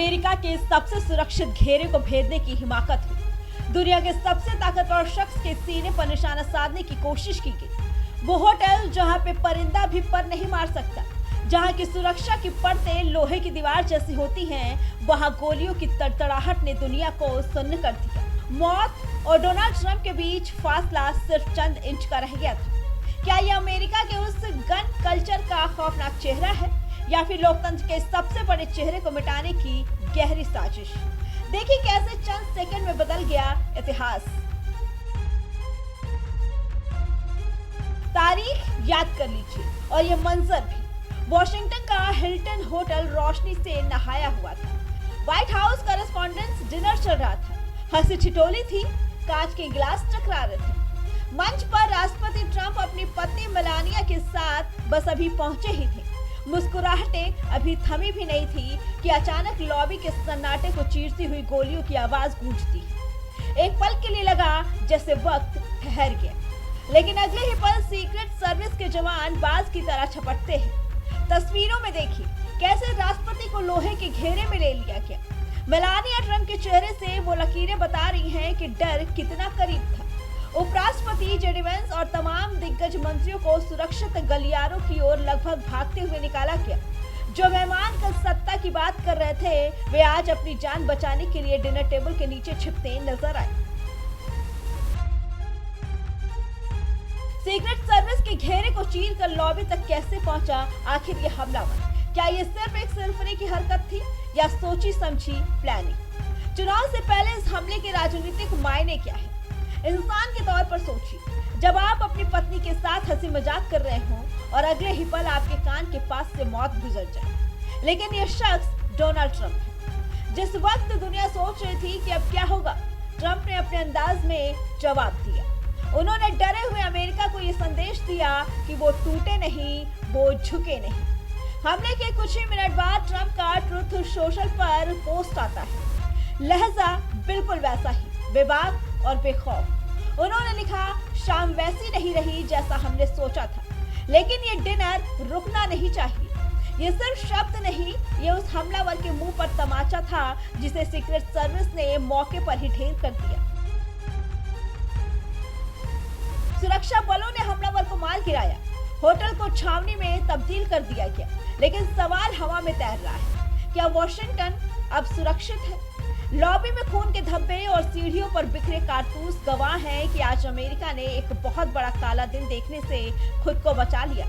America के सबसे सुरक्षित घेरे को भेदने की हिमाकत हुई। दुनिया के सबसे ताकतवर शख्स के सीने पर निशाना साधने की कोशिश की गई। वो होटल जहां पे परिंदा भी पर नहीं मार सकता, जहां की सुरक्षा की परतें लोहे की दीवार जैसी होती हैं, वहां गोलियों की तड़तड़ाहट ने दुनिया को सुन्न कर दिया। मौत और डोनाल्ड ट्रंप के बीच फासला सिर्फ चंद इंच का रह गया था। क्या यह अमेरिका के उस गन कल्चर का खौफनाक चेहरा है, या फिर लोकतंत्र के सबसे बड़े चेहरे को मिटाने की गहरी साजिश? देखिए कैसे चंद सेकंड में बदल गया इतिहास। तारीख याद कर लीजिए और ये मंजर भी। वॉशिंगटन का हिल्टन होटल रोशनी से नहाया हुआ था। व्हाइट हाउस कॉरेस्पॉन्डेंट्स डिनर चल रहा था। हंसी ठिठोली थी, कांच के गिलास टकरा रहे थे। मंच पर राष्ट्रपति ट्रंप अपनी पत्नी मेलानिया के साथ बस अभी पहुंचे ही थे। मुस्कुराहटें अभी थमी भी नहीं थी कि अचानक लॉबी के सन्नाटे को चीरती हुई गोलियों की आवाज गूंजती है। एक पल के लिए लगा जैसे वक्त ठहर गया, लेकिन अगले ही पल सीक्रेट सर्विस के जवान बाज की तरह छपटते हैं। तस्वीरों में देखिए कैसे राष्ट्रपति को लोहे के घेरे में ले लिया गया। मेलानिया ट्रंप के चेहरे से वो लकीरें बता रही हैं कि डर कितना करीब था। उपराष्ट्रपति जेडी वेंस और तमाम दिग्गज मंत्रियों को सुरक्षित गलियारों की ओर लगभग भागते हुए निकाला गया। जो मेहमान कल सत्ता की बात कर रहे थे, वे आज अपनी जान बचाने के लिए डिनर टेबल के नीचे छिपते नजर आए। सीक्रेट सर्विस के घेरे को चीर कर लॉबी तक कैसे पहुंचा आखिर ये हमलावर? क्या ये सिर्फ एक सिरफिरे की हरकत थी या सोची समझी प्लानिंग? चुनाव से पहले इस हमले के राजनीतिक मायने क्या है? इंसान के तौर पर सोचिए, जब आप अपनी पत्नी के साथ हंसी मजाक कर रहे हो और अगले ही पल आपके कान के पास से मौत गुजर जाए। लेकिन यह शख्स डोनाल्ड ट्रंप है। जिस वक्त दुनिया सोच रही थी कि अब क्या होगा, ट्रंप ने अपने अंदाज में जवाब दिया। उन्होंने डरे हुए अमेरिका को यह संदेश दिया कि वो टूटे नहीं, वो झुके नहीं। हमले के कुछ ही मिनट बाद ट्रंप का ट्रुथ सोशल पर पोस्ट आता है। लहजा बिल्कुल वैसा ही, बेबाक और बेखौफ। उन्होंने लिखा, शाम वैसी नहीं रही जैसा हमने सोचा था, लेकिन ये डिनर रुकना नहीं चाहिए। ये सिर्फ शब्द नहीं, ये उस हमलावर के मुंह पर तमाचा था जिसे सीक्रेट सर्विस ने मौके पर ही ढेर कर दिया। सुरक्षा बलों ने हमलावर को मार गिराया, होटल को छावनी में तब्दील कर दिया गया। लेकिन सवाल हवा में तैर रहा है, क्या वॉशिंगटन अब सुरक्षित है? लॉबी में खून के धब्बे और सीढ़ियों पर बिखरे कारतूस गवाह हैं कि आज अमेरिका ने एक बहुत बड़ा काला दिन देखने से खुद को बचा लिया।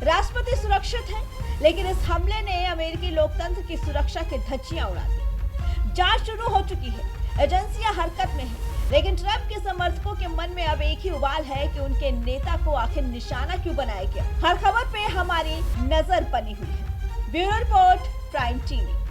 राष्ट्रपति सुरक्षित हैं, लेकिन इस हमले ने अमेरिकी लोकतंत्र की सुरक्षा की धज्जियां उड़ा दी। जांच शुरू हो चुकी है, एजेंसियां हरकत में हैं, लेकिन ट्रंप के समर्थकों के मन में अब एक ही उबाल है कि उनके नेता को आखिर निशाना क्यों बनाया गया। हर खबर पे हमारी नजर बनी हुई है। Bureau report, prime TV.